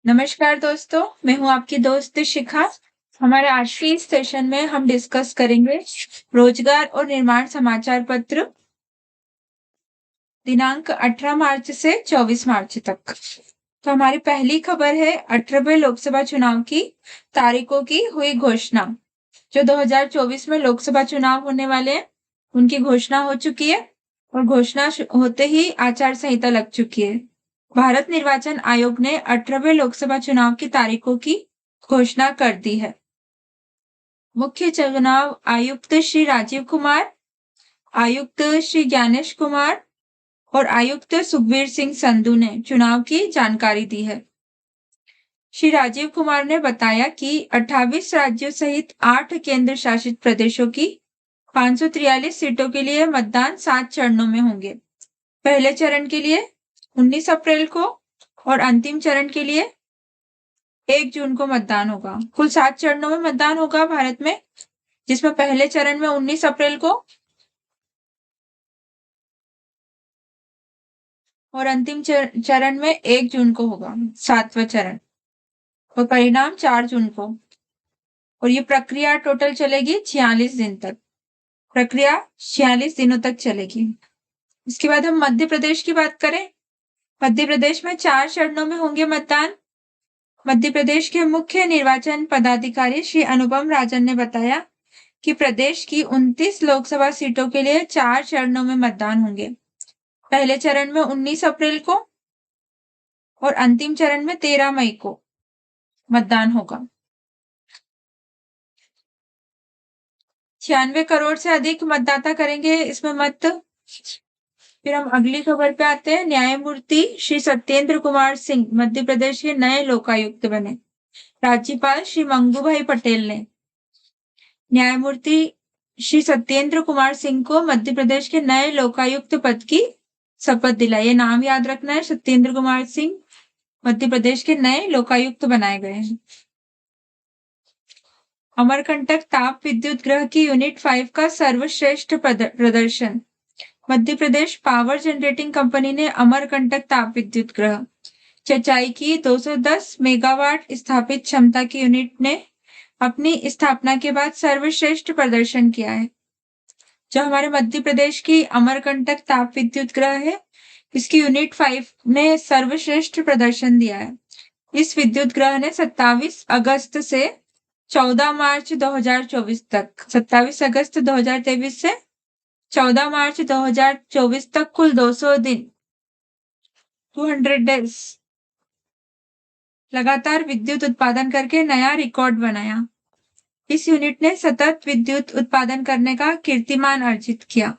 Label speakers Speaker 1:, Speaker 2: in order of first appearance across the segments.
Speaker 1: नमस्कार दोस्तों, मैं हूँ आपकी दोस्त शिखा। हमारे आज के इस सेशन में हम डिस्कस करेंगे रोजगार और निर्माण समाचार पत्र दिनांक 18 मार्च से 24 मार्च तक। तो हमारी पहली खबर है 18वें लोकसभा चुनाव की तारीखों की हुई घोषणा। जो 2024 में लोकसभा चुनाव होने वाले हैं, उनकी घोषणा हो चुकी है और घोषणा होते ही आचार संहिता लग चुकी है। भारत निर्वाचन आयोग ने 18वें लोकसभा चुनाव की तारीखों की घोषणा कर दी है। मुख्य चुनाव आयुक्त श्री राजीव कुमार, आयुक्त श्री ज्ञानेश कुमार और आयुक्त सुखबीर सिंह संधू ने चुनाव की जानकारी दी है। श्री राजीव कुमार ने बताया कि 28 राज्यों सहित 8 केंद्र शासित प्रदेशों की 543 सीटों के लिए मतदान 7 चरणों में होंगे। पहले चरण के लिए 19 अप्रैल को और अंतिम चरण के लिए 1 जून को मतदान होगा। कुल 7 चरणों में मतदान होगा भारत में, जिसमें पहले चरण में 19 अप्रैल को और अंतिम चरण में 1 जून को होगा, 7वां चरण, और परिणाम 4 जून को। और ये प्रक्रिया टोटल चलेगी 46 दिन तक। प्रक्रिया 46 दिनों तक चलेगी। इसके बाद हम मध्य प्रदेश की बात करें। मध्य प्रदेश में 4 चरणों में होंगे मतदान। मध्य प्रदेश के मुख्य निर्वाचन पदाधिकारी श्री अनुपम राजन ने बताया कि प्रदेश की 29 लोकसभा सीटों के लिए 4 चरणों में मतदान होंगे। पहले चरण में 19 अप्रैल को और अंतिम चरण में 13 मई को मतदान होगा। 96 करोड़ से अधिक मतदाता करेंगे इसमें मत। फिर हम अगली खबर पे आते हैं। न्यायमूर्ति श्री सत्येंद्र कुमार सिंह मध्य प्रदेश के नए लोकायुक्त बने। राज्यपाल श्री मंगूभाई पटेल ने न्यायमूर्ति श्री सत्येंद्र कुमार सिंह को मध्य प्रदेश के नए लोकायुक्त पद की शपथ दिलाई। ये नाम याद रखना है, सत्येंद्र कुमार सिंह मध्य प्रदेश के नए लोकायुक्त बनाए गए हैं। अमरकंटक ताप विद्युत गृह की यूनिट 5 का सर्वश्रेष्ठ प्रदर्शन। Madhya Pradesh power generating company ने अमरकंटक ताप विद्युत गृह चचाई की 210 मेगावाट स्थापित क्षमता की यूनिट ने अपनी स्थापना के बाद सर्वश्रेष्ठ प्रदर्शन किया है। जो हमारे मध्य प्रदेश की अमरकंटक ताप विद्युत गृह है, इसकी यूनिट 5 ने सर्वश्रेष्ठ प्रदर्शन दिया है। इस विद्युत गृह ने 27 अगस्त से 14 मार्च 2024 तक 27 अगस्त 2023 से 14 मार्च 2024 तक कुल 200 दिन 200 डेज लगातार विद्युत उत्पादन करके नया रिकॉर्ड बनाया। इस यूनिट ने सतत विद्युत उत्पादन करने का कीर्तिमान अर्जित किया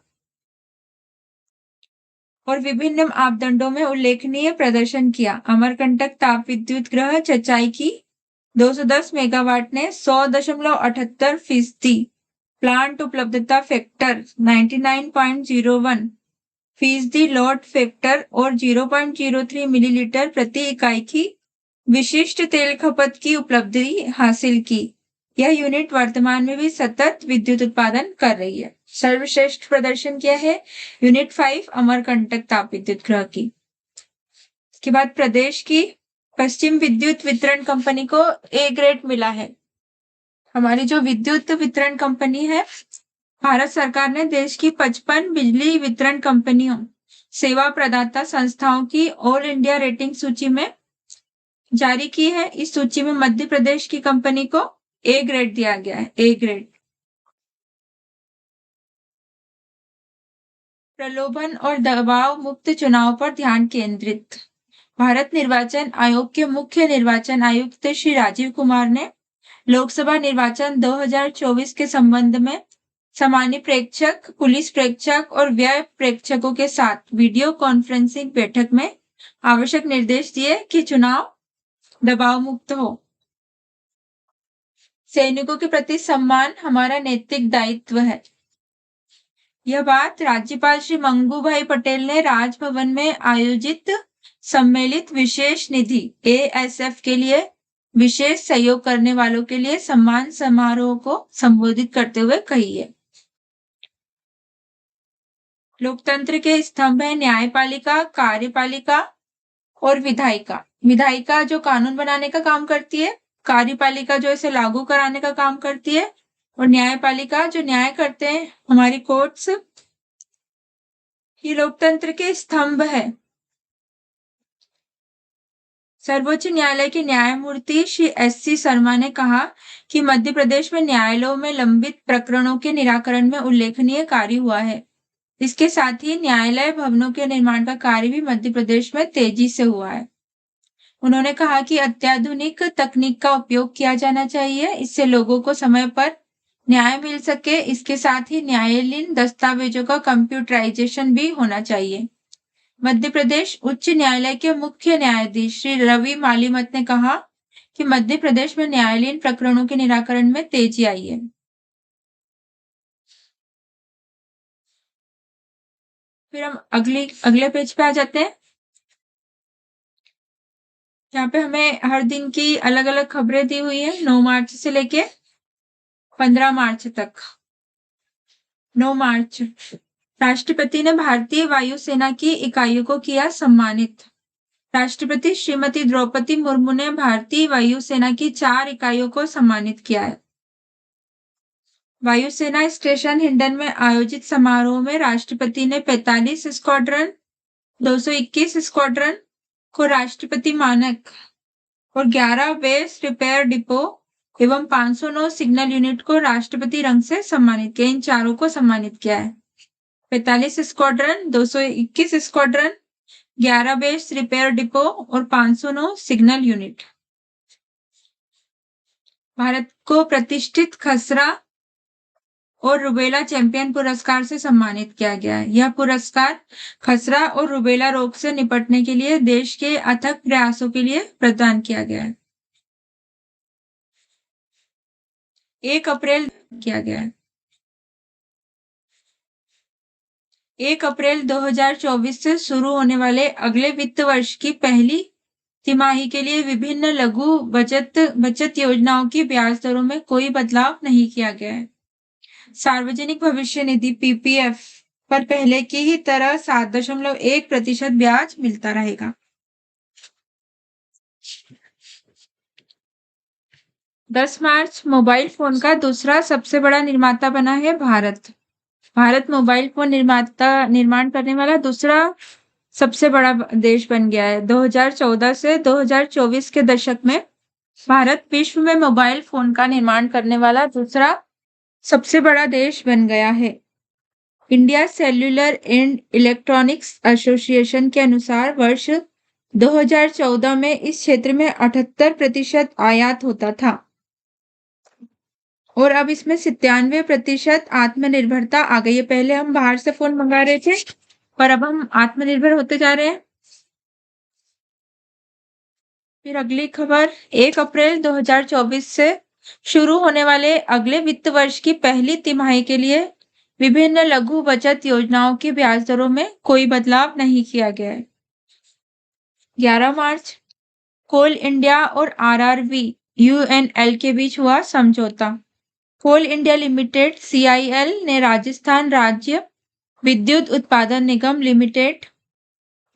Speaker 1: और विभिन्न मापदंडों में उल्लेखनीय प्रदर्शन किया। अमरकंटक ताप विद्युत गृह चचाई की 210 मेगावाट ने 100.78% प्लांट उपलब्धता फैक्टर 99.01% लोड फैक्टर और 0.03 मिलीलीटर प्रति इकाई की विशिष्ट तेल खपत की उपलब्धि हासिल की। यह यूनिट वर्तमान में भी सतत विद्युत उत्पादन कर रही है। सर्वश्रेष्ठ प्रदर्शन किया है यूनिट 5 अमरकंटक ताप विद्युत गृह की। इसके बाद प्रदेश की पश्चिम विद्युत वितरण कंपनी को ए ग्रेड मिला है। हमारी जो विद्युत वितरण कंपनी है, भारत सरकार ने देश की 55 बिजली वितरण कंपनियों सेवा प्रदाता संस्थाओं की ऑल इंडिया रेटिंग सूची में जारी की है। इस सूची में मध्य प्रदेश की कंपनी को ए ग्रेड दिया गया है। A grade. प्रलोभन और दबाव मुक्त चुनाव पर ध्यान केंद्रित। भारत निर्वाचन आयोग के मुख्य निर्वाचन आयुक्त श्री राजीव कुमार ने लोकसभा निर्वाचन 2024 के संबंध में सामान्य प्रेक्षक, पुलिस प्रेक्षक और व्यय प्रेक्षकों के साथ वीडियो कॉन्फ्रेंसिंग बैठक में आवश्यक निर्देश दिए कि चुनाव दबाव मुक्त हो। सैनिकों के प्रति सम्मान हमारा नैतिक दायित्व है। यह बात राज्यपाल श्री मंगूभाई पटेल ने राजभवन में आयोजित सम्मिलित विशेष निधि ASF के लिए विशेष सहयोग करने वालों के लिए सम्मान समारोह को संबोधित करते हुए कही है। लोकतंत्र के स्तंभ है न्यायपालिका, कार्यपालिका और विधायिका। विधायिका जो कानून बनाने का काम करती है, कार्यपालिका जो इसे लागू कराने का काम करती है, और न्यायपालिका जो न्याय करते हैं, हमारी कोर्ट्स। ये लोकतंत्र के स्तंभ है। सर्वोच्च न्यायालय के न्यायमूर्ति श्री एस.सी. शर्मा ने कहा कि मध्य प्रदेश में न्यायालयों में लंबित प्रकरणों के निराकरण में उल्लेखनीय कार्य हुआ है। इसके साथ ही न्यायालय भवनों के निर्माण का कार्य भी मध्य प्रदेश में तेजी से हुआ है। उन्होंने कहा कि अत्याधुनिक तकनीक का उपयोग किया जाना चाहिए, इससे लोगों को समय पर न्याय मिल सके। इसके साथ ही न्यायालयीन दस्तावेजों का कंप्यूटराइजेशन भी होना चाहिए। मध्य प्रदेश उच्च न्यायालय के मुख्य न्यायाधीश श्री रवि मालीमत ने कहा कि मध्य प्रदेश में न्यायालयीन प्रकरणों के निराकरण में तेजी आई है। फिर हम अगले पेज पे आ जाते हैं। यहाँ पे हमें हर दिन की अलग अलग खबरें दी हुई है, 9 मार्च से लेके 15 मार्च तक। 9 मार्च, राष्ट्रपति ने भारतीय वायुसेना की इकाइयों को किया सम्मानित। राष्ट्रपति श्रीमती द्रौपदी मुर्मू ने भारतीय वायुसेना की 4 इकाइयों को सम्मानित किया है। वायुसेना स्टेशन हिंडन में आयोजित समारोह में राष्ट्रपति ने 45 स्क्वाड्रन, 221 स्क्वाड्रन को राष्ट्रपति मानक और 11 बेस रिपेयर डिपो एवं 509 सिग्नल यूनिट को राष्ट्रपति रंग से सम्मानित किया। इन चारों को सम्मानित किया है। 45 squadron, 221 squadron, 11 base repair depot और 509 सिग्नल यूनिट। भारत को प्रतिष्ठित खसरा और रुबेला चैंपियन पुरस्कार से सम्मानित किया गया है। यह पुरस्कार खसरा और रुबेला रोग से निपटने के लिए देश के अथक प्रयासों के लिए प्रदान किया गया है। 1 अप्रैल किया गया है। 1 अप्रैल 2024 से शुरू होने वाले अगले वित्त वर्ष की पहली तिमाही के लिए विभिन्न लघु बचत योजनाओं की ब्याज दरों में कोई बदलाव नहीं किया गया है। सार्वजनिक भविष्य निधि पीपीएफ पर पहले की ही तरह 7.1% ब्याज मिलता रहेगा। 10 मार्च, मोबाइल फोन का दूसरा सबसे बड़ा निर्माता बना है भारत। भारत मोबाइल फोन निर्माण करने वाला दूसरा सबसे बड़ा देश बन गया है। 2014 से 2024 के दशक में भारत विश्व में मोबाइल फोन का निर्माण करने वाला दूसरा सबसे बड़ा देश बन गया है। India cellular and electronics association के अनुसार वर्ष 2014 में इस क्षेत्र में 78% आयात होता था और अब इसमें 97% आत्मनिर्भरता आ गई है। पहले हम बाहर से फोन मंगा रहे थे पर अब हम आत्मनिर्भर होते जा रहे हैं। फिर अगली खबर, 1 अप्रैल 2024 से शुरू होने वाले अगले वित्त वर्ष की पहली तिमाही के लिए विभिन्न लघु बचत योजनाओं की ब्याज दरों में कोई बदलाव नहीं किया गया है। 11 मार्च, कोल इंडिया और आरआरबी यूएनएल के बीच हुआ समझौता। कोल इंडिया लिमिटेड सीआईएल ने राजस्थान राज्य विद्युत उत्पादन निगम लिमिटेड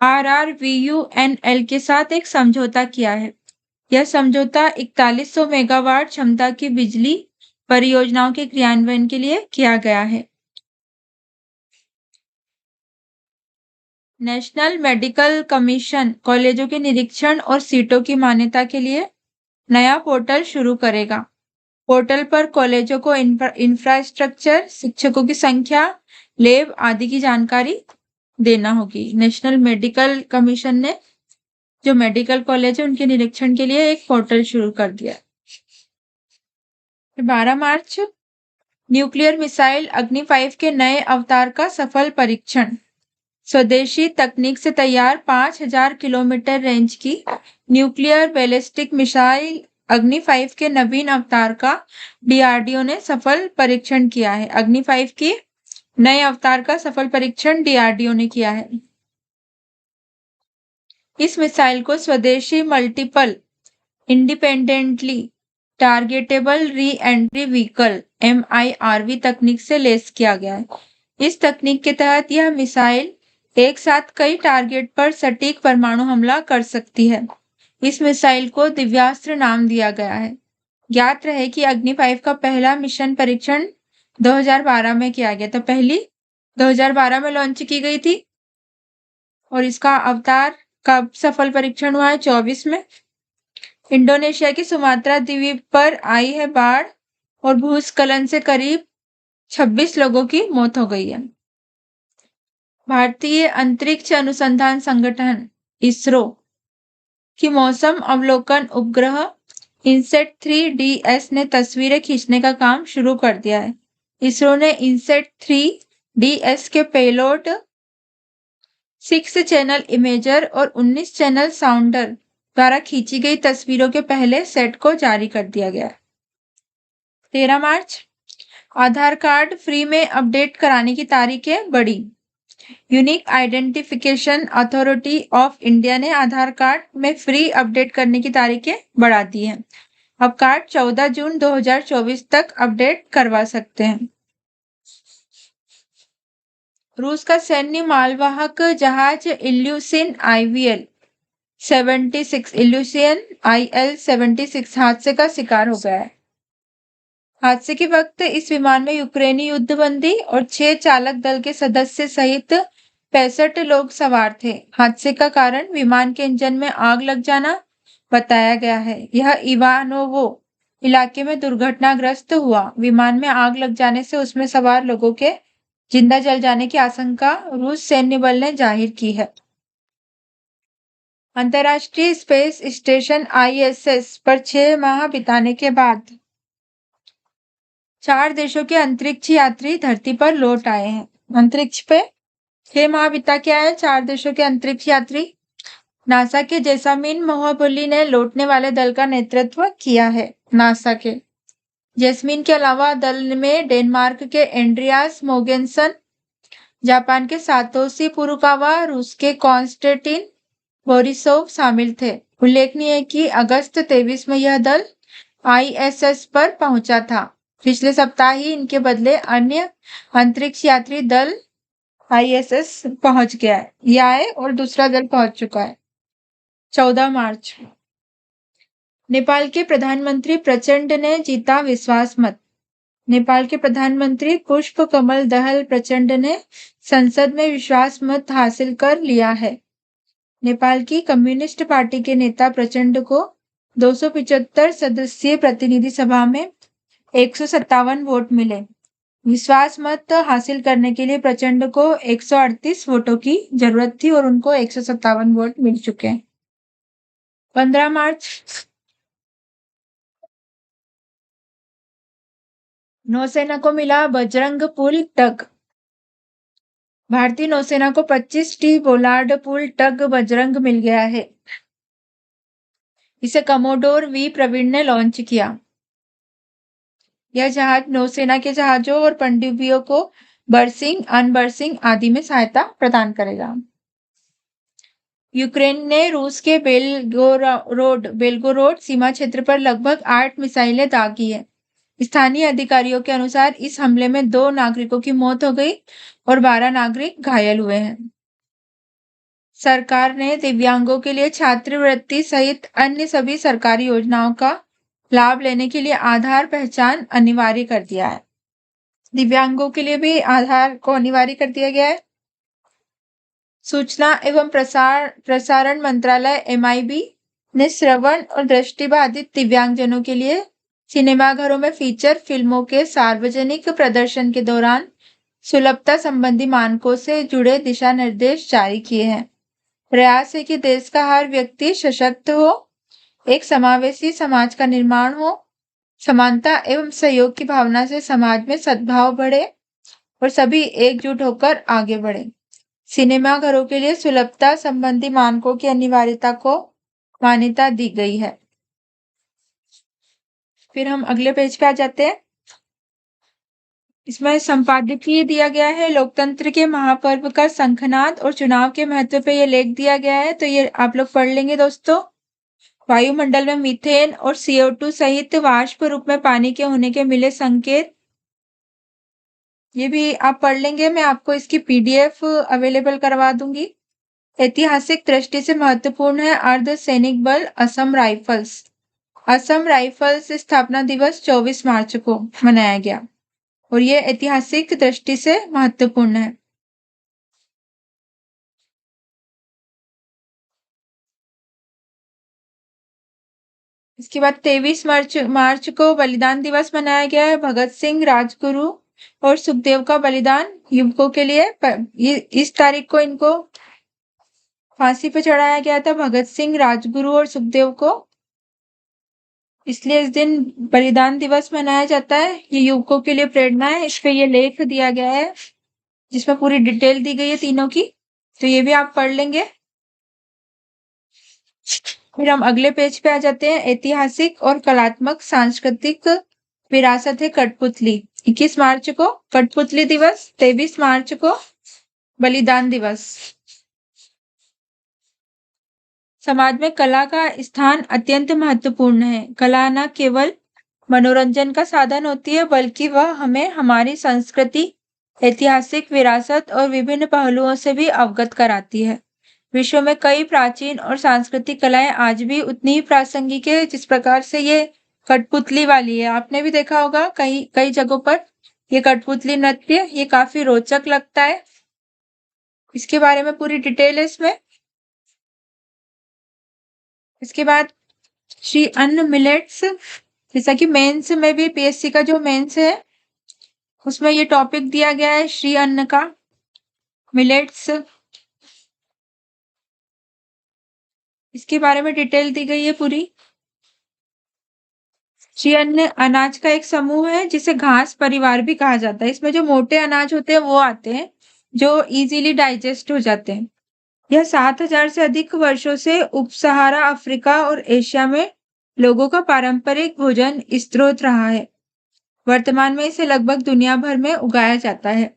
Speaker 1: आरआरवीयूएनएल के साथ एक समझौता किया है। यह समझौता 4100 मेगावाट क्षमता की बिजली परियोजनाओं के क्रियान्वयन के लिए किया गया है। नेशनल मेडिकल कमीशन कॉलेजों के निरीक्षण और सीटों की मान्यता के लिए नया पोर्टल शुरू करेगा। पोर्टल पर कॉलेजों को इंफ्रास्ट्रक्चर, शिक्षकों की संख्या, लैब आदि की जानकारी देना होगी। नेशनल मेडिकल कमीशन ने जो मेडिकल कॉलेज है उनके निरीक्षण के लिए एक पोर्टल शुरू कर दिया। 12 मार्च, न्यूक्लियर मिसाइल अग्नि 5 के नए अवतार का सफल परीक्षण। स्वदेशी तकनीक से तैयार 5000 किलोमीटर रेंज की न्यूक्लियर बैलिस्टिक मिसाइल अग्नि 5 के नवीन अवतार का डीआरडीओ ने सफल परीक्षण किया है। अग्नि 5 की नए अवतार का सफल परीक्षण डीआरडीओ ने किया है। इस मिसाइल को स्वदेशी multiple independently targetable re entry vehicle MIRV तकनीक से लैस किया गया है। इस तकनीक के तहत यह मिसाइल एक साथ कई टारगेट पर सटीक परमाणु हमला कर सकती है। इस मिसाइल को दिव्यास्त्र नाम दिया गया है। ज्ञात रहे कि अग्नि 5 का पहला मिशन परीक्षण 2012 में किया गया था। पहली 2012 में लॉन्च की गई थी और इसका अवतार कब सफल परीक्षण हुआ है? 24 में। इंडोनेशिया की सुमात्रा द्वीप पर आई है बाढ़ और भूस्खलन से करीब 26 लोगों की मौत हो गई है। भारतीय अंतरिक्ष अनुसंधान संगठन इसरो की मौसम अवलोकन उपग्रह इनसेट 3DS ने तस्वीरें खींचने का काम शुरू कर दिया है। इसरो ने इनसेट 3DS के पेलोड 6 चैनल इमेजर और 19 चैनल साउंडर द्वारा खींची गई तस्वीरों के पहले सेट को जारी कर दिया गया। 13 मार्च आधार कार्ड फ्री में अपडेट कराने की तारीखें बढ़ी। Unique identification authority of India ने आधार कार्ड में फ्री अपडेट करने की तारीखें बढ़ा दी हैं। अब कार्ड 14 जून 2024 तक अपडेट करवा सकते हैं। रूस का सैन्य मालवाहक जहाज इल्यूसिन IL-76 हादसे का शिकार हो गया है। हादसे के वक्त इस विमान में यूक्रेनी युद्धबंदी और 6 चालक दल के सदस्य सहित 65 लोग सवार थे। हादसे का कारण विमान के इंजन में आग लग जाना बताया गया है। यह इवानोवो इलाके में दुर्घटनाग्रस्त हुआ। विमान में आग लग जाने से उसमें सवार लोगों के जिंदा जल जाने की आशंका रूस सैन्य बल ने जाहिर की है। अंतर्राष्ट्रीय स्पेस स्टेशन ISS पर 6 माह बिताने के बाद 4 देशों के अंतरिक्ष यात्री धरती पर लौट आए हैं। अंतरिक्ष पे 6 माह बिता के आए 4 देशों के अंतरिक्ष यात्री। नासा के जैसामिन मोहबुल्ली ने लौटने वाले दल का नेतृत्व किया है। नासा के जैस्मिन के अलावा दल में डेनमार्क के एंड्रियास मोगेनसन, जापान के सातोशी फुरुकावा, रूस के कॉन्स्टेंटिन बोरिसोव शामिल थे। उल्लेखनीय है कि अगस्त 23 में यह दल ISS पर पहुंचा था। पिछले सप्ताह ही इनके बदले अन्य अंतरिक्ष यात्री दल ISS पहुंच गया है। यह है और दूसरा दल पहुंच चुका है। 14 मार्च नेपाल के प्रधानमंत्री प्रचंड ने जीता विश्वास मत। नेपाल के प्रधानमंत्री पुष्प कमल दहल प्रचंड ने संसद में विश्वास मत हासिल कर लिया है। नेपाल की कम्युनिस्ट पार्टी के नेता प्रचंड को 275 सदस्यीय प्रतिनिधि सभा में 157 वोट मिले। विश्वास मत हासिल करने के लिए प्रचंड को 138 वोटों की जरूरत थी और उनको 157 वोट मिल चुके हैं। 15 मार्च नौसेना को मिला बजरंग पुल टग। भारतीय नौसेना को 25T बोलार्ड पुल टग बजरंग मिल गया है। इसे कमोडोर V प्रवीण ने लॉन्च किया। यह जहाज नौसेना के जहाजों और पनडुब्बियों को बर्सिंग, अनबर्सिंग आदि में सहायता प्रदान करेगा। यूक्रेन ने रूस के बेलगोरोड सीमा क्षेत्र पर लगभग 8 मिसाइलें दागी है। स्थानीय अधिकारियों के अनुसार इस हमले में 2 नागरिकों की मौत हो गई और 12 नागरिक घायल हुए हैं। सरकार ने दिव्यांगों के लिए छात्रवृत्ति सहित अन्य सभी सरकारी योजनाओं का लाभ लेने के लिए आधार पहचान अनिवार्य कर दिया है। दिव्यांगों के लिए भी आधार को अनिवार्य कर दिया गया है। सूचना एवं प्रसारण मंत्रालय MIB ने श्रवण और दृष्टिबाधित दिव्यांगजनों के लिए सिनेमाघरों में फीचर फिल्मों के सार्वजनिक प्रदर्शन के दौरान सुलभता संबंधी मानकों से जुड़े दिशा निर्देश जारी किए हैं। प्रयास है कि देश का हर व्यक्ति सशक्त हो, एक समावेशी समाज का निर्माण हो, समानता एवं सहयोग की भावना से समाज में सद्भाव बढ़े और सभी एकजुट होकर आगे बढ़े। सिनेमाघरों के लिए सुलभता संबंधी मानकों की अनिवार्यता को मान्यता दी गई है। फिर हम अगले पेज पे आ जाते हैं। इसमें संपादकीय दिया गया है लोकतंत्र के महापर्व का शंखनाद और चुनाव के महत्व पे ये लेख दिया गया है, तो ये आप लोग पढ़ लेंगे दोस्तों। वायुमंडल में मीथेन और CO2 सहित वाष्प रूप में पानी के होने के मिले संकेत। ये भी आप पढ़ लेंगे, मैं आपको इसकी पीडीएफ अवेलेबल करवा दूंगी। ऐतिहासिक दृष्टि से महत्वपूर्ण है अर्ध सैनिक बल असम राइफल्स। असम राइफल्स स्थापना दिवस 24 मार्च को मनाया गया और ये ऐतिहासिक दृष्टि से महत्वपूर्ण है। इसके बाद 23 मार्च को बलिदान दिवस मनाया गया है। भगत सिंह, राजगुरु और सुखदेव का बलिदान युवकों के लिए इस तारीख को इनको फांसी पर चढ़ाया गया था, भगत सिंह, राजगुरु और सुखदेव को। इसलिए इस दिन बलिदान दिवस मनाया जाता है। ये युवकों के लिए प्रेरणा है। इस पे ये लेख दिया गया है जिसमें पूरी डिटेल दी गई है तीनों की, तो ये भी आप पढ़ लेंगे। फिर हम अगले पेज पे आ जाते हैं। ऐतिहासिक और कलात्मक सांस्कृतिक विरासत है कठपुतली। 21 मार्च को कठपुतली दिवस, 23 मार्च को बलिदान दिवस। समाज में कला का स्थान अत्यंत महत्वपूर्ण है। कला न केवल मनोरंजन का साधन होती है, बल्कि वह हमें हमारी संस्कृति, ऐतिहासिक विरासत और विभिन्न पहलुओं से भी अवगत कराती है। विश्व में कई प्राचीन और सांस्कृतिक कलाएं आज भी उतनी ही प्रासंगिक है जिस प्रकार से ये कठपुतली वाली है। आपने भी देखा होगा कई कई जगहों पर ये कठपुतली नृत्य, ये काफी रोचक लगता है। इसके बारे में पूरी डिटेल है इसमें। इसके बाद श्री अन्न मिलेट्स, जैसा कि मेंस में भी पीएससी का जो मेंस है उसमें ये टॉपिक दिया गया है श्री अन्न का, मिलेट्स। इसके बारे में डिटेल दी गई है पूरी। श्री अन्न अनाज का एक समूह है जिसे घास परिवार भी कहा जाता है। इसमें जो मोटे अनाज होते हैं वो आते हैं जो इजीली डाइजेस्ट हो जाते हैं। यह 7000 से अधिक वर्षों से उप सहारा अफ्रीका और एशिया में लोगों का पारंपरिक भोजन स्रोत रहा है। वर्तमान में इसे लगभग दुनिया भर में उगाया जाता है।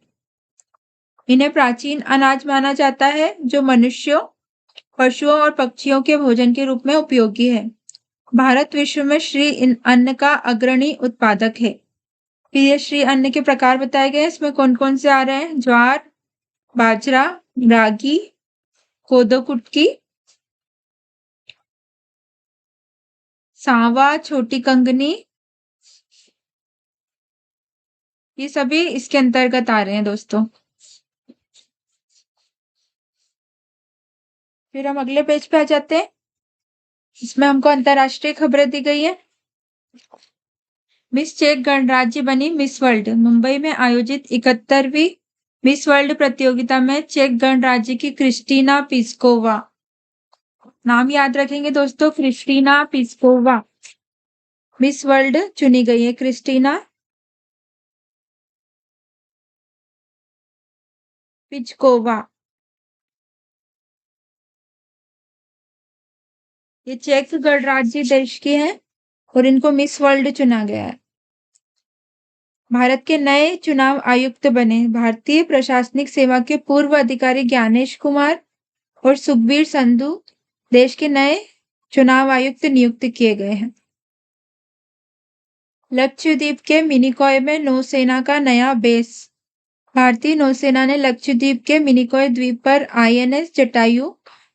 Speaker 1: इन्हें प्राचीन अनाज माना जाता है जो मनुष्यों, पशुओं और पक्षियों के भोजन के रूप में उपयोगी है। भारत विश्व में श्री अन्न का अग्रणी उत्पादक है। फिर ये श्री अन्न के प्रकार बताए गए हैं। इसमें कौन कौन से आ रहे हैं? ज्वार, बाजरा, रागी, कोदो कुटकी, सांवा, छोटी कंगनी, ये सभी इसके अंतर्गत आ रहे हैं दोस्तों। फिर हम अगले पेज पे आ जाते हैं। इसमें हमको अंतरराष्ट्रीय खबरें दी गई है। मिस चेक गणराज्य बनी मिस वर्ल्ड। मुंबई में आयोजित 71वीं मिस वर्ल्ड प्रतियोगिता में चेक गणराज्य की क्रिस्टीना पिस्कोवा, नाम याद रखेंगे दोस्तों, क्रिस्टीना पिस्कोवा मिस वर्ल्ड चुनी गई है। क्रिस्टीना पिस्कोवा, ये चेक गणराज्य देश की है और इनको मिस वर्ल्ड चुना गया है। भारत के नए चुनाव आयुक्त बने। भारतीय प्रशासनिक सेवा के पूर्व अधिकारी ज्ञानेश कुमार और सुखबीर संधू देश के नए चुनाव आयुक्त नियुक्त किए गए हैं। लक्षद्वीप के मिनिकॉय में नौसेना का नया बेस। भारतीय नौसेना ने लक्षद्वीप के मिनिकॉय द्वीप पर आईएनएस जटायु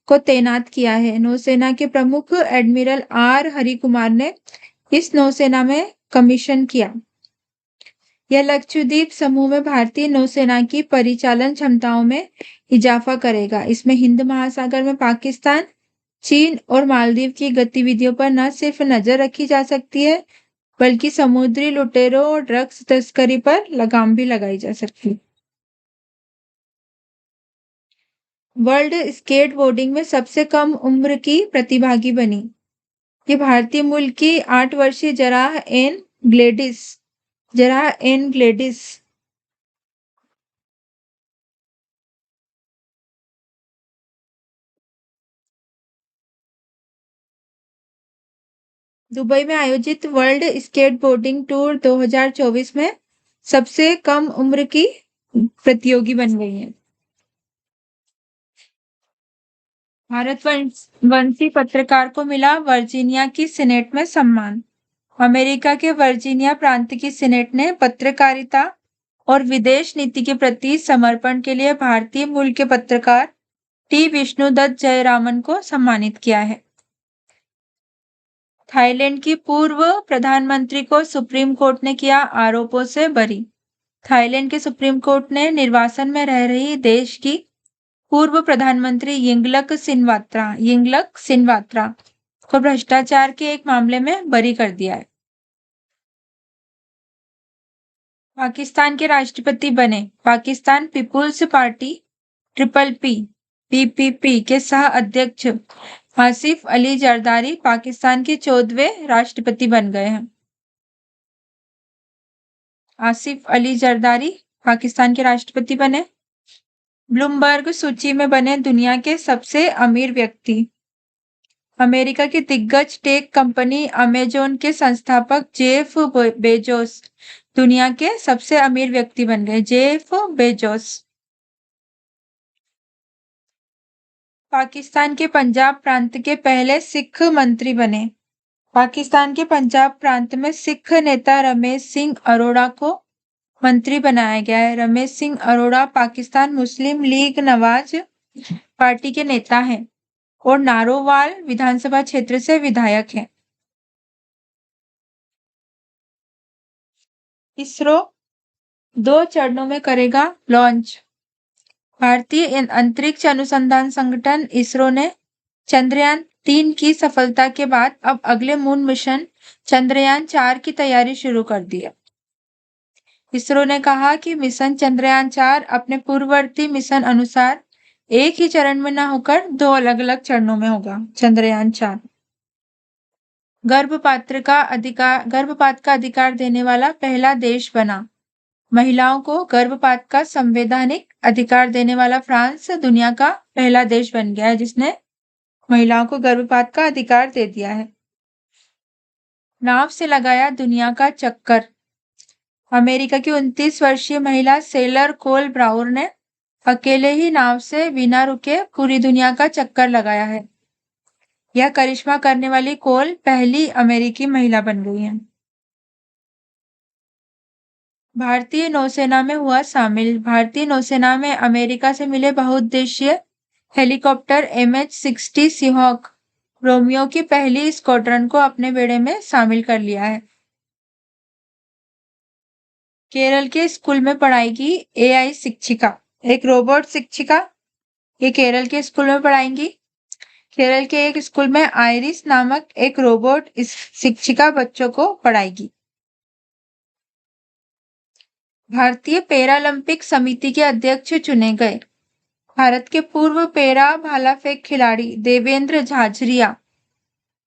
Speaker 1: को तैनात किया है। नौसेना के प्रमुख एडमिरल आर हरि कुमार ने इस नौसेना में कमीशन किया। यह लक्षद्वीप समूह में भारतीय नौसेना की परिचालन क्षमताओं में इजाफा करेगा। इसमें हिंद महासागर में पाकिस्तान, चीन और मालदीव की गतिविधियों पर न सिर्फ नजर रखी जा सकती है, बल्कि समुद्री लुटेरों और ड्रग्स तस्करी पर लगाम भी लगाई जा सकती है। वर्ल्ड स्केट बोर्डिंग में सबसे कम उम्र की प्रतिभागी बनी। ये भारतीय मूल की 8 वर्षीय जराह एन ग्लेडिस। दुबई में आयोजित वर्ल्ड स्केट बोर्डिंग टूर 2024 में सबसे कम उम्र की प्रतियोगी बन गई है। भारतवंशी पत्रकार को मिला वर्जीनिया की सीनेट में सम्मान। अमेरिका के वर्जीनिया प्रांत की सीनेट ने पत्रकारिता और विदेश नीति के प्रति समर्पण के लिए भारतीय मूल के पत्रकार टी विष्णुदत्त जयरामन को सम्मानित किया है। थाईलैंड की पूर्व प्रधानमंत्री को सुप्रीम कोर्ट ने किया आरोपों से बरी। थाईलैंड के सुप्रीम कोर्ट ने निर्वासन में रह रही देश की पूर्व प्रधानमंत्री यिंगलक सिनवात्रा को भ्रष्टाचार के एक मामले में बरी कर दिया है। पाकिस्तान के राष्ट्रपति बने पाकिस्तान पीपुल्स पार्टी पीपीपी के सह अध्यक्ष आसिफ अली जरदारी पाकिस्तान के 14वें राष्ट्रपति बन गए हैं। आसिफ अली जरदारी पाकिस्तान के राष्ट्रपति बने। ब्लूमबर्ग सूची में बने दुनिया के सबसे अमीर व्यक्ति। अमेरिका की दिग्गज टेक कंपनी अमेजोन के संस्थापक जेफ बेजोस दुनिया के सबसे अमीर व्यक्ति बन गए। Jeff Bezos. पाकिस्तान के पंजाब प्रांत के पहले सिख मंत्री बने। पाकिस्तान के पंजाब प्रांत में सिख नेता रमेश सिंह अरोड़ा को मंत्री बनाया गया है। रमेश सिंह अरोड़ा पाकिस्तान मुस्लिम लीग नवाज पार्टी के नेता हैं और नारोवाल विधानसभा क्षेत्र से विधायक हैं। इसरो 2 चरणों में करेगा लॉन्च। भारतीय अंतरिक्ष अनुसंधान संगठन इसरो ने चंद्रयान 3 की सफलता के बाद अब अगले मून मिशन चंद्रयान 4 की तैयारी शुरू कर दी है। इसरो ने कहा कि मिशन चंद्रयान 4 अपने पूर्ववर्ती मिशन अनुसार एक ही चरण में न होकर 2 अलग-अलग चरणों में होगा। चंद्रयान 4 गर्भपात का अधिकार देने वाला पहला देश बना। महिलाओं को गर्भपात का संवैधानिक अधिकार देने वाला फ्रांस दुनिया का पहला देश बन गया है जिसने महिलाओं को गर्भपात का अधिकार दे दिया है। नाव से लगाया दुनिया का चक्कर। अमेरिका की 29 वर्षीय महिला सेलर कोल ब्राउर ने अकेले ही नाव से बिना रुके पूरी दुनिया का चक्कर लगाया है। यह करिश्मा करने वाली कोल पहली अमेरिकी महिला बन गई है। भारतीय नौसेना में हुआ शामिल। भारतीय नौसेना में अमेरिका से मिले बहुउद्देशीय हेलीकॉप्टर MH-60 सीहॉक रोमियो की पहली स्क्वाड्रन को अपने बेड़े में शामिल कर लिया है। केरल के स्कूल में पढ़ाएगी AI शिक्षिका। एक रोबोट शिक्षिका ये केरल के स्कूल में पढ़ाएंगी। केरल के एक स्कूल में आइरिस नामक एक रोबोट शिक्षिका बच्चों को पढ़ाएगी। भारतीय पैरालंपिक समिति के अध्यक्ष चुने गए। भारत के पूर्व पैरा भाला फेंक खिलाड़ी देवेंद्र झाझरिया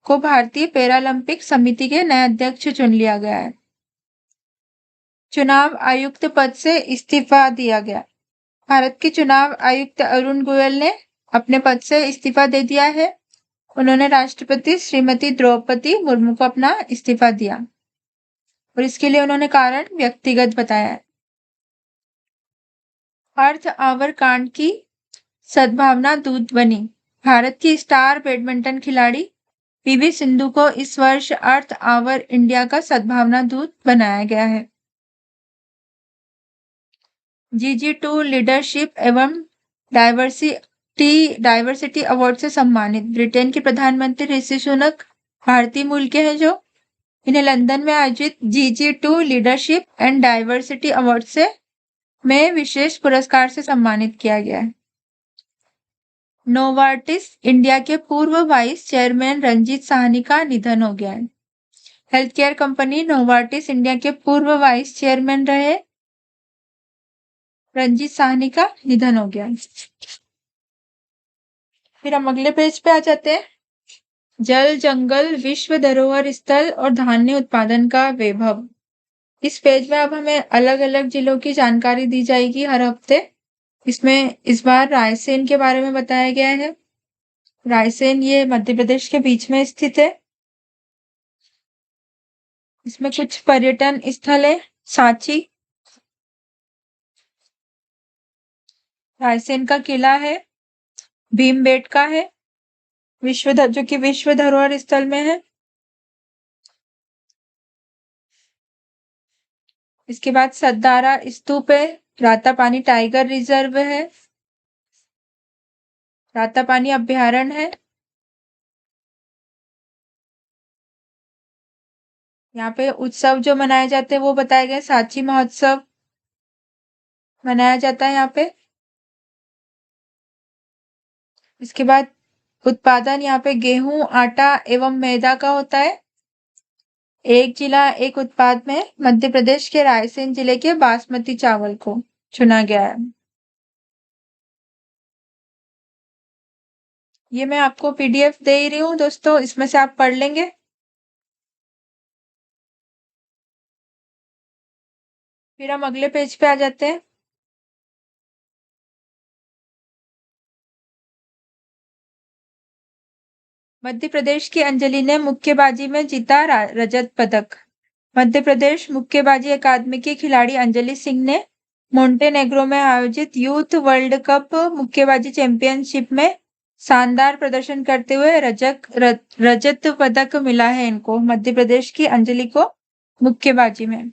Speaker 1: को भारतीय पैरालंपिक समिति के नए अध्यक्ष चुन लिया गया है। चुनाव आयुक्त पद से इस्तीफा दिया गया। भारत के चुनाव आयुक्त अरुण गोयल ने अपने पद से इस्तीफा दे दिया है। उन्होंने राष्ट्रपति श्रीमती द्रौपदी मुर्मू को अपना इस्तीफा दिया और इसके लिए उन्होंने कारण व्यक्तिगत बताया है। अर्थ आवर कांड की सद्भावना दूत बनी। भारत की स्टार बैडमिंटन खिलाड़ी PV सिंधु को इस वर्ष अर्थ आवर इंडिया का सद्भावना दूत बनाया गया है। GG2 लीडरशिप एवं डाइवर्सिटी अवार्ड से सम्मानित ब्रिटेन के प्रधानमंत्री ऋषि सुनक भारतीय मूल के हैं जो इन्हें लंदन में आयोजित GG2 leadership and diversity award में विशेष पुरस्कार से सम्मानित किया गया है। नोवार्टिस इंडिया के पूर्व वाइस चेयरमैन रंजीत साहनी का निधन हो गया है। Health care company Novartis India के पूर्व वाइस चेयरमैन रहे रंजीत साहनी का निधन हो गया। फिर हम अगले पेज पे आ जाते हैं। जल जंगल विश्व धरोहर स्थल और धान्य उत्पादन का वैभव। इस पेज में अब हमें अलग अलग जिलों की जानकारी दी जाएगी हर हफ्ते। इसमें इस बार रायसेन के बारे में बताया गया है। रायसेन ये मध्य प्रदेश के बीच में स्थित है। इसमें कुछ पर्यटन स्थल है। सांची रायसेन का किला है। भीमबेटका है जो कि विश्व धरोहर स्थल में है। इसके बाद सद्दारा स्तूप है, रातापानी टाइगर रिजर्व है, रातापानी अभ्यारण्य है। यहाँ पे उत्सव जो मनाए जाते हैं वो बताए गए, सांची महोत्सव मनाया जाता है यहाँ पे। इसके बाद उत्पादन यहाँ पे गेहूं, आटा एवं मैदा का होता है। एक जिला एक उत्पाद में मध्य प्रदेश के रायसेन जिले के बासमती चावल को चुना गया है। ये मैं आपको पीडीएफ दे ही रही हूँ दोस्तों, इसमें से आप पढ़ लेंगे। फिर हम अगले पेज पे आ जाते हैं। मध्य प्रदेश की अंजलि ने मुक्केबाजी में जीता रजत पदक। मध्य प्रदेश मुक्केबाजी अकादमी की खिलाड़ी अंजलि सिंह ने मोंटेनेग्रो में आयोजित यूथ वर्ल्ड कप मुक्केबाजी चैंपियनशिप में शानदार प्रदर्शन करते हुए रजत पदक मिला है इनको, मध्य प्रदेश की अंजलि को मुक्केबाजी में।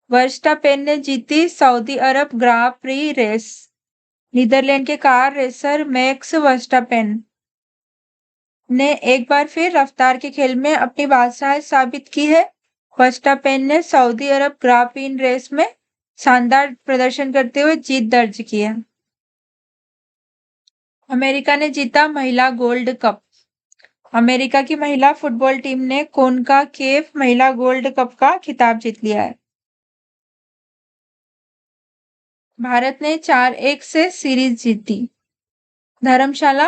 Speaker 1: वर्स्टापेन ने जीती सऊदी अरब ग्रां प्री रेस। नीदरलैंड के कार रेसर मैक्स वर्स्टापेन ने एक बार फिर रफ्तार के खेल में अपनी बादशाह साबित की है। वर्स्टापेन ने सऊदी अरब ग्रां प्री रेस में शानदार प्रदर्शन करते हुए जीत दर्ज की है। अमेरिका ने जीता महिला गोल्ड कप। अमेरिका की महिला फुटबॉल टीम ने कोनकाकेफ महिला गोल्ड कप का खिताब जीत लिया है। भारत ने 4-1 से सीरीज जीती। धर्मशाला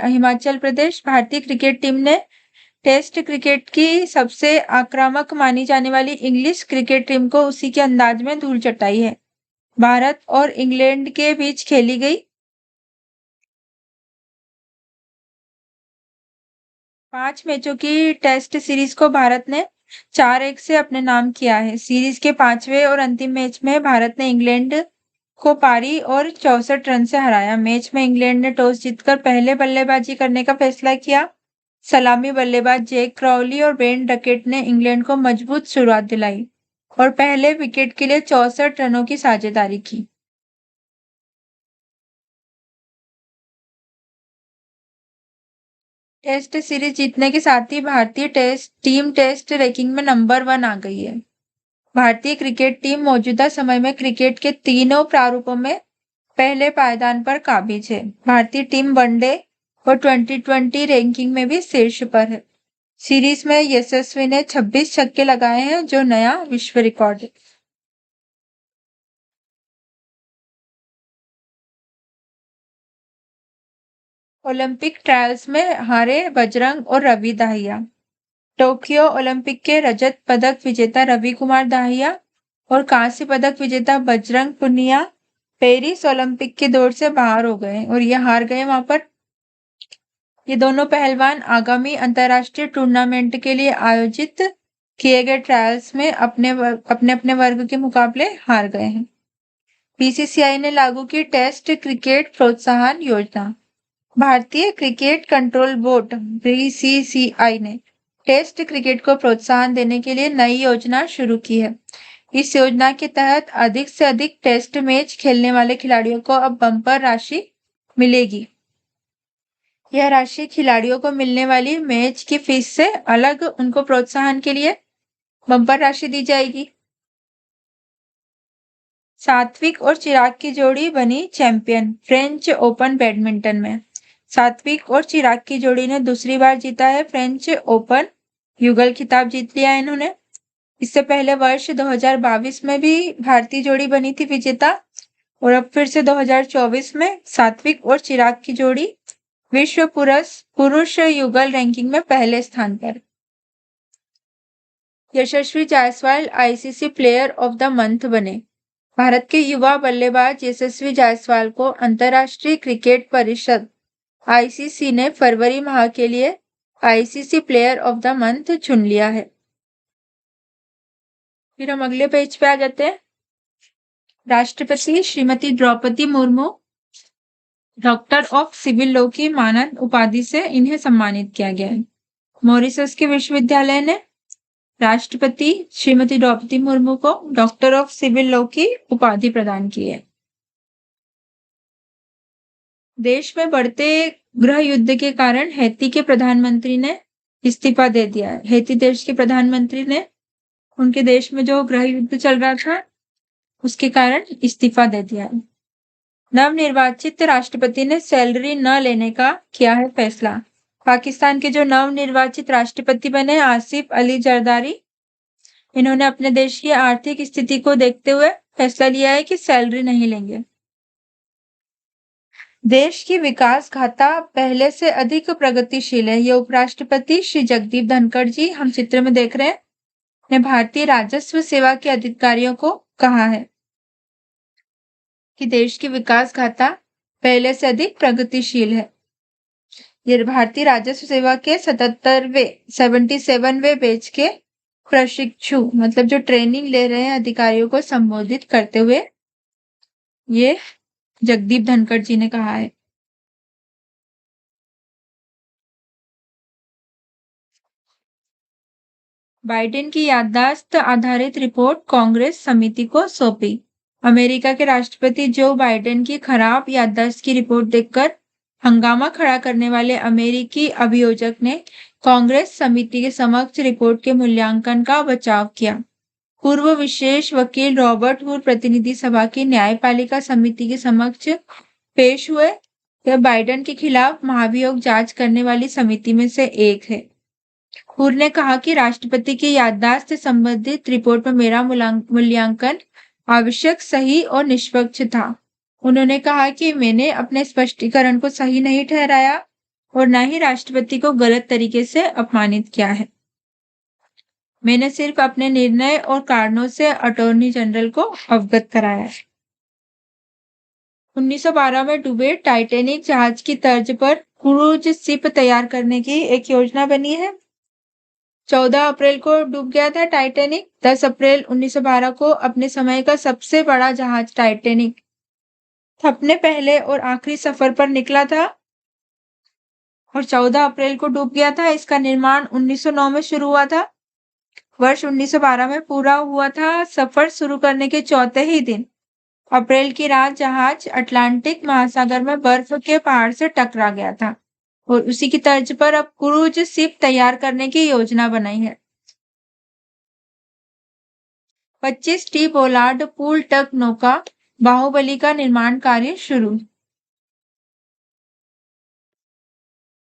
Speaker 1: हिमाचल प्रदेश भारतीय क्रिकेट टीम ने टेस्ट क्रिकेट की सबसे आक्रामक मानी जाने वाली इंग्लिश क्रिकेट टीम को उसी के अंदाज में धूल चटाई है। भारत और इंग्लैंड के बीच खेली गई 5 मैचों की टेस्ट सीरीज को भारत ने 4-1 से अपने नाम किया है। सीरीज के 5वें और अंतिम मैच में भारत ने इंग्लैंड को पारी और 64 रन से हराया। मैच में इंग्लैंड ने टॉस जीतकर पहले बल्लेबाजी करने का फैसला किया। सलामी बल्लेबाज जैक क्राउली और बेन डकेट ने इंग्लैंड को मजबूत शुरुआत दिलाई और पहले विकेट के लिए 64 रनों की साझेदारी की। टेस्ट सीरीज जीतने के साथ ही भारतीय टेस्ट रैंकिंग में नंबर 1 आ गई है। भारतीय क्रिकेट टीम मौजूदा समय में क्रिकेट के तीनों प्रारूपों में पहले पायदान पर काबिज है। भारतीय टीम वनडे और 2020 रैंकिंग में भी शीर्ष पर है। सीरीज में यशस्वी ने 26 छक्के लगाए हैं, जो नया विश्व रिकॉर्ड है। ओलंपिक ट्रायल्स में हारे बजरंग और रवि दाहिया। टोक्यो ओलंपिक के रजत पदक विजेता रवि कुमार दाहिया और कांस्य पदक विजेता बजरंग पुनिया पेरिस ओलंपिक की दौड़ से बाहर हो गए और ये हार गए वहां पर। ये दोनों पहलवान आगामी अंतर्राष्ट्रीय टूर्नामेंट के लिए आयोजित किए गए ट्रायल्स में अपने अपने वर्ग के मुकाबले हार गए हैं। बीसीसीआई ने लागू की टेस्ट क्रिकेट प्रोत्साहन योजना। भारतीय क्रिकेट कंट्रोल बोर्ड बीसीसीआई ने टेस्ट क्रिकेट को प्रोत्साहन देने के लिए नई योजना शुरू की है। इस योजना के तहत अधिक से अधिक टेस्ट मैच खेलने वाले खिलाड़ियों को अब बम्पर राशि मिलेगी। यह राशि खिलाड़ियों को मिलने वाली मैच की फीस से अलग उनको प्रोत्साहन के लिए बम्पर राशि दी जाएगी। सात्विक और चिराग की जोड़ी बनी चैंपियन फ्रेंच ओपन बैडमिंटन में। सात्विक और चिराग की जोड़ी ने दूसरी बार जीता है फ्रेंच ओपन युगल खिताब जीत लिया है इन्होंने। इससे पहले वर्ष 2022 में भी भारतीय जोड़ी बनी थी विजेता और अब फिर से 2024 में सात्विक और चिराग की जोड़ी विश्व पुरुष युगल रैंकिंग में पहले स्थान पर। Yashasvi Jaiswal ICC player of the month बने। भारत के युवा बल्लेबाज यशस्वी जायसवाल को अंतर्राष्ट्रीय क्रिकेट परिषद आईसीसी ने फरवरी माह के लिए ICC player of the month चुन लिया है। फिर हम अगले पेज पे आ जाते हैं। राष्ट्रपति Shrimati Draupadi Murmu doctor of civil law की मानद उपाधि से इन्हें सम्मानित किया गया है। मॉरिशस के विश्वविद्यालय ने राष्ट्रपति श्रीमती द्रौपदी मुर्मू को डॉक्टर ऑफ सिविल लॉ की उपाधि प्रदान की है। देश में बढ़ते गृह युद्ध के कारण हैती के प्रधानमंत्री ने इस्तीफा दे दिया है। हैती देश के प्रधानमंत्री ने उनके देश में जो गृह युद्ध चल रहा था उसके कारण इस्तीफा दे दिया है। नवनिर्वाचित राष्ट्रपति ने सैलरी न लेने का किया है फैसला। पाकिस्तान के जो नवनिर्वाचित राष्ट्रपति बने आसिफ अली जरदारी, इन्होंने अपने देश की आर्थिक स्थिति को देखते हुए फैसला लिया है कि सैलरी नहीं लेंगे। देश की विकास गाथा पहले से अधिक प्रगतिशील है। ये उपराष्ट्रपति श्री जगदीप धनखड़ जी हम चित्र में देख रहे हैं, ने भारतीय राजस्व सेवा के अधिकारियों को कहा है कि देश की विकास गाथा पहले से अधिक प्रगतिशील है। ये भारतीय राजस्व सेवा के 77वें बैच के प्रशिक्षु मतलब जो ट्रेनिंग ले रहे हैं अधिकारियों को संबोधित करते हुए ये जगदीप धनखड़ जी ने कहा है। बाइडेन की याददाश्त आधारित रिपोर्ट कांग्रेस समिति को सौंपी। अमेरिका के राष्ट्रपति जो बाइडेन की खराब याददाश्त की रिपोर्ट देखकर हंगामा खड़ा करने वाले अमेरिकी अभियोजक ने कांग्रेस समिति के समक्ष रिपोर्ट के मूल्यांकन का बचाव किया। पूर्व विशेष वकील रॉबर्ट हुर प्रतिनिधि सभा की न्यायपालिका समिति के समक्ष पेश हुए। यह बाइडेन के खिलाफ महाभियोग जांच करने वाली समिति में से एक है। हुर ने कहा कि राष्ट्रपति की याददाश्त से संबंधित रिपोर्ट में मेरा मूल्यांकन आवश्यक, सही और निष्पक्ष था। उन्होंने कहा कि मैंने अपने स्पष्टीकरण को सही नहीं ठहराया और न ही राष्ट्रपति को गलत तरीके से अपमानित किया है। मैंने सिर्फ अपने निर्णय और कारणों से अटॉर्नी जनरल को अवगत कराया है। 1912 में डूबे टाइटैनिक जहाज की तर्ज पर क्रूज शिप तैयार करने की एक योजना बनी है। 14 अप्रैल को डूब गया था टाइटैनिक। 10 अप्रैल 1912 को अपने समय का सबसे बड़ा जहाज टाइटैनिक अपने पहले और आखिरी सफर पर निकला था और 14 अप्रैल को डूब गया था। इसका निर्माण 1909 में शुरू हुआ था। वर्ष 1912 में पूरा हुआ था। सफर शुरू करने के चौथे ही दिन अप्रैल की रात जहाज अटलांटिक महासागर में बर्फ के पहाड़ से टकरा गया था और उसी की तर्ज पर अब क्रूज शिप तैयार करने की योजना बनाई है। 25 टी बोलार्ड पूल टग नौका बाहुबली का निर्माण कार्य शुरू।